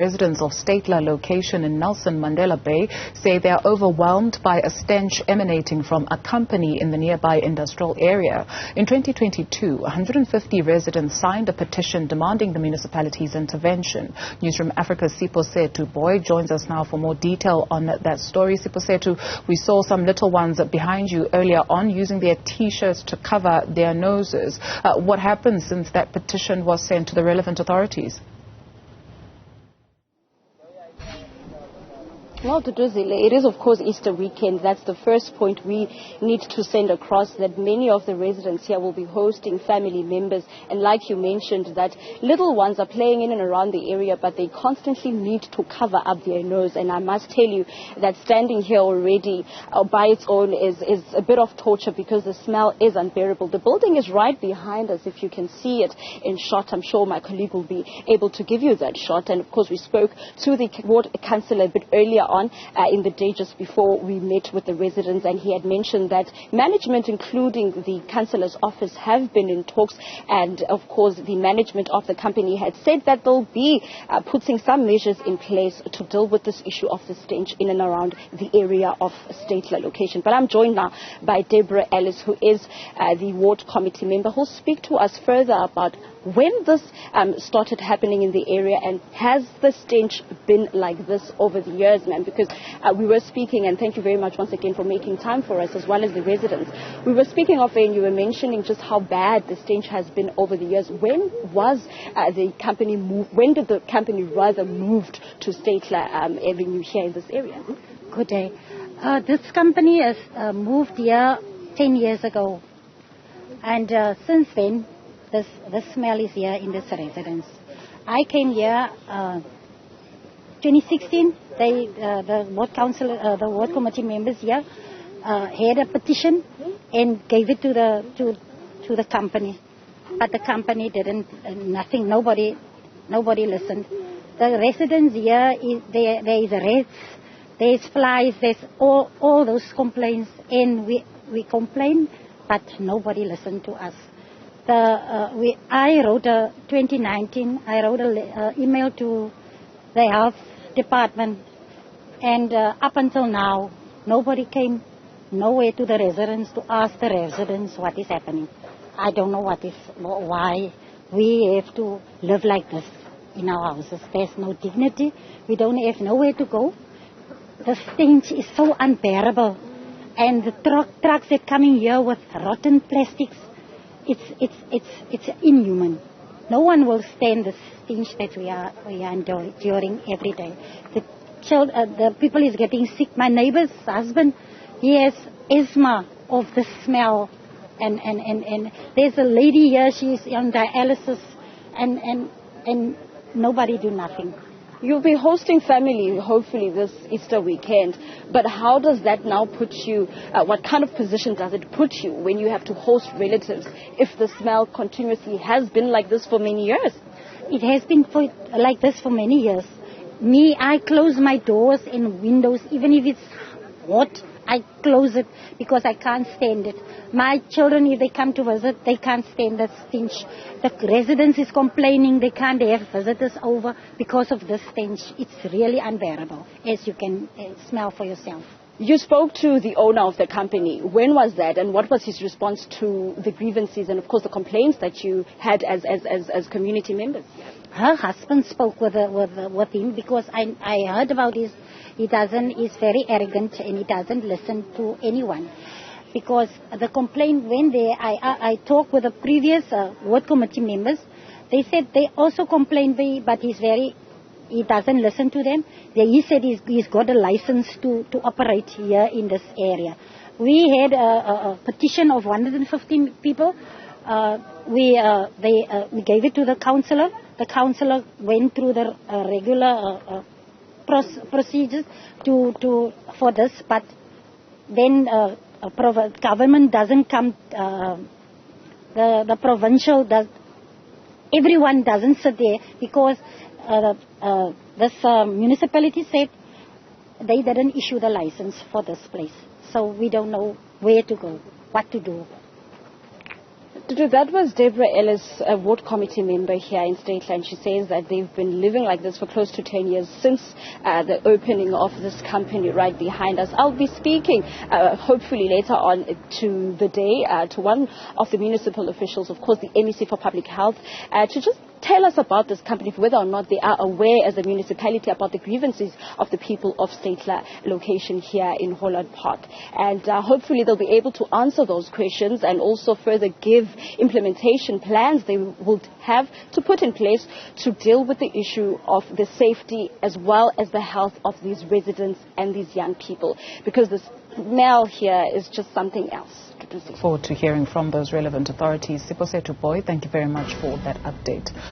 Residents of Steytler location in Nelson Mandela Bay say they are overwhelmed by a stench emanating from a company in the nearby industrial area. In 2022, 150 residents signed a petition demanding the municipality's intervention. Newzroom Afrika's Siphosethu Booi joins us now for more detail on that story. Siphosethu, we saw some little ones behind you earlier on using their T-shirts to cover their noses. What happened since that petition was sent to the relevant authorities? Well, Duduzile, it is of course Easter weekend. That's the first point we need to send across, that many of the residents here will be hosting family members. And like you mentioned, that little ones are playing in and around the area, but they constantly need to cover up their nose. And I must tell you that standing here already by its own is a bit of torture, because the smell is unbearable. The building is right behind us. If you can see it in shot, I'm sure my colleague will be able to give you that shot. And of course, we spoke to the ward councillor a bit earlier on in the day just before we met with the residents, and he had mentioned that management, including the councillor's office, have been in talks, and of course the management of the company had said that they'll be putting some measures in place to deal with this issue of the stench in and around the area of Steytler location. But I'm joined now by Deborah Ellis, who is the ward committee member, who'll speak to us further about when this started happening in the area, and has the stench been like this over the years, ma'am? Because we were speaking, and thank you very much once again for making time for us, as well as the residents. We were speaking of it, and you were mentioning just how bad the stench has been over the years. When was the company moved? When did the company rather moved to Steytler Avenue here in this area? Good day. This company has moved here 10 years ago, and since then, the smell is here in this residence. I came here 2016. The ward council, the ward committee members here had a petition and gave it to the company, but the company didn't. Nothing. Nobody listened. The residents here, there is rats, there's flies, there's all those complaints, and we complain, but nobody listened to us. I wrote 2019. I wrote an email to the health department, and up until now, nobody came nowhere to the residents to ask the residents what is happening. I don't know why we have to live like this in our houses. There's no dignity. We don't have nowhere to go. The stench is so unbearable, and the trucks that coming here with rotten plastics. It's inhuman. No one will stand the stench that we are enduring every day. The people is getting sick. My neighbor's husband, he has asthma of the smell, and there's a lady here. She's on dialysis, and nobody do nothing. You'll be hosting family, hopefully, this Easter weekend. But how does that now put you, what kind of position does it put you when you have to host relatives if the smell continuously has been like this for many years? It has been like this for many years. Me, I close my doors and windows, even if it's hot. I close it because I can't stand it. My children, if they come to visit, they can't stand that stench. The residents is complaining they can't have visitors over because of this stench. It's really unbearable, as you can smell for yourself. You spoke to the owner of the company. When was that, and what was his response to the grievances and, of course, the complaints that you had as community members? Her husband spoke with him, because I heard about his. He's very arrogant, and he doesn't listen to anyone. Because the complaint, when I talked with the previous ward committee members, they said they also complained, but he doesn't listen to them. He said he's got a license to operate here in this area. We had a petition of 115 people. We gave it to the councillor. The councillor went through the regular procedures for this, but then government doesn't come. The provincial does. Everyone doesn't sit there, because this municipality said they didn't issue the license for this place, so we don't know where to go, what to do. That was Deborah Ellis, a ward committee member here in Steytler, and she says that they've been living like this for close to 10 years since the opening of this company right behind us. I'll be speaking hopefully later on to the day to one of the municipal officials, of course the MEC for Public Health, to just tell us about this company, whether or not they are aware as a municipality about the grievances of the people of Steytler location here in Holland Park. And hopefully they'll be able to answer those questions and also further give implementation plans they will have to put in place to deal with the issue of the safety as well as the health of these residents and these young people. Because the smell here is just something else. Look forward to hearing from those relevant authorities. Siphosethu Booi, thank you very much for that update.